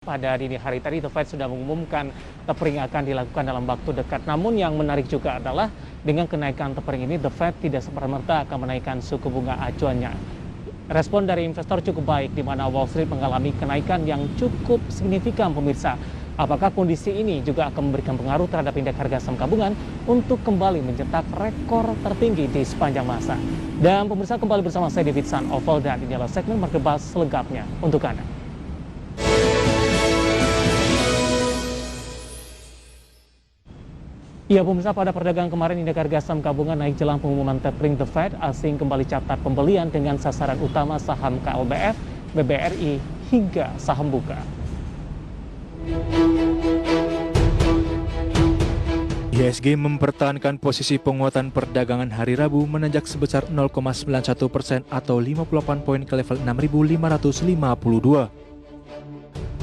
Pada dini hari tadi, The Fed sudah mengumumkan tapering akan dilakukan dalam waktu dekat. Namun yang menarik juga adalah dengan kenaikan tapering ini, The Fed tidak serta-merta akan menaikkan suku bunga acuannya. Respon dari investor cukup baik, di mana Wall Street mengalami kenaikan yang cukup signifikan, pemirsa. Apakah kondisi ini juga akan memberikan pengaruh terhadap indeks harga saham gabungan untuk kembali mencetak rekor tertinggi di sepanjang masa? Dan pemirsa, kembali bersama saya David San Oval, dan ini adalah segmen Market Buzz selengkapnya untuk Anda. Ya, pemirsa, pada perdagangan kemarin indeks harga saham gabungan naik jelang pengumuman tapering The Fed. Asing kembali catat pembelian dengan sasaran utama saham KLBF, BBRI, hingga saham buka. IHSG mempertahankan posisi penguatan perdagangan hari Rabu menanjak sebesar 0,91% atau 58 poin ke level 6.552.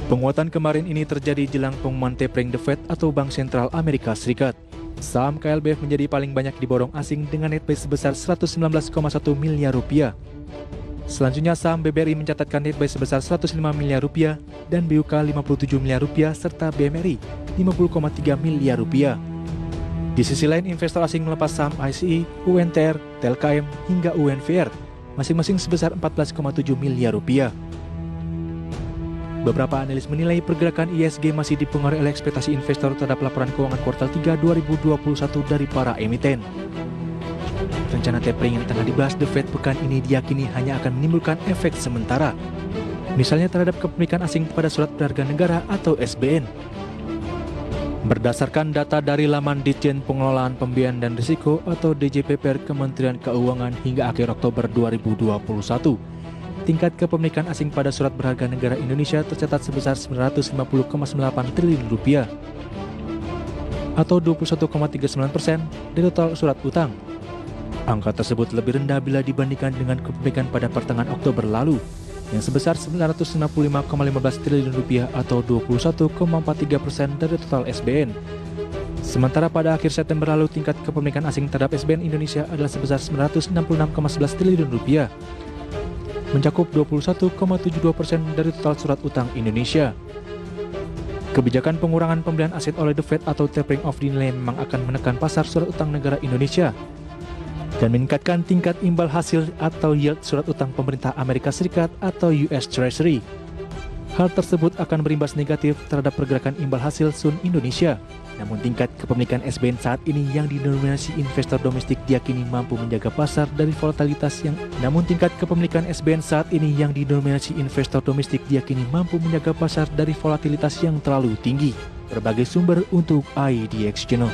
Penguatan kemarin ini terjadi jelang pengumuman tapering The Fed atau Bank Sentral Amerika Serikat. Saham KLBF menjadi paling banyak diborong asing dengan net buy sebesar 119,1 miliar rupiah. Selanjutnya saham BBRI mencatatkan net buy sebesar 105 miliar rupiah dan BUK 57 miliar rupiah serta BMRI 50,3 miliar rupiah. Di sisi lain, investor asing melepas saham ICI, UNTR, TLKM hingga UNVR masing-masing sebesar 14,7 miliar rupiah. Beberapa analis menilai pergerakan IHSG masih dipengaruhi oleh ekspektasi investor terhadap laporan keuangan kuartal 3 2021 dari para emiten. Rencana tapering yang tengah dibahas The Fed pekan ini diyakini hanya akan menimbulkan efek sementara, misalnya terhadap kepemilikan asing pada surat berharga negara atau SBN. Berdasarkan data dari laman Ditjen Pengelolaan Pembiayaan dan Risiko atau DJPPR Kementerian Keuangan hingga akhir Oktober 2021, tingkat kepemilikan asing pada surat berharga negara Indonesia tercatat sebesar 950,98 triliun rupiah atau 21,39% dari total surat utang. Angka tersebut lebih rendah bila dibandingkan dengan kepemilikan pada pertengahan Oktober lalu yang sebesar 965,15 triliun rupiah atau 21,43% dari total SBN. Sementara pada akhir September lalu tingkat kepemilikan asing terhadap SBN Indonesia adalah sebesar 966,11 triliun rupiah, mencakup 21,72% dari total surat utang Indonesia. Kebijakan pengurangan pembelian aset oleh The Fed atau tapering off dinilai memang akan menekan pasar surat utang negara Indonesia dan meningkatkan tingkat imbal hasil atau yield surat utang pemerintah Amerika Serikat atau US Treasury. Hal tersebut akan berimbas negatif terhadap pergerakan imbal hasil SUN Indonesia. Namun tingkat kepemilikan SBN saat ini yang didominasi investor domestik diyakini mampu menjaga pasar dari volatilitas yang terlalu tinggi. Berbagai sumber untuk IDX Channel.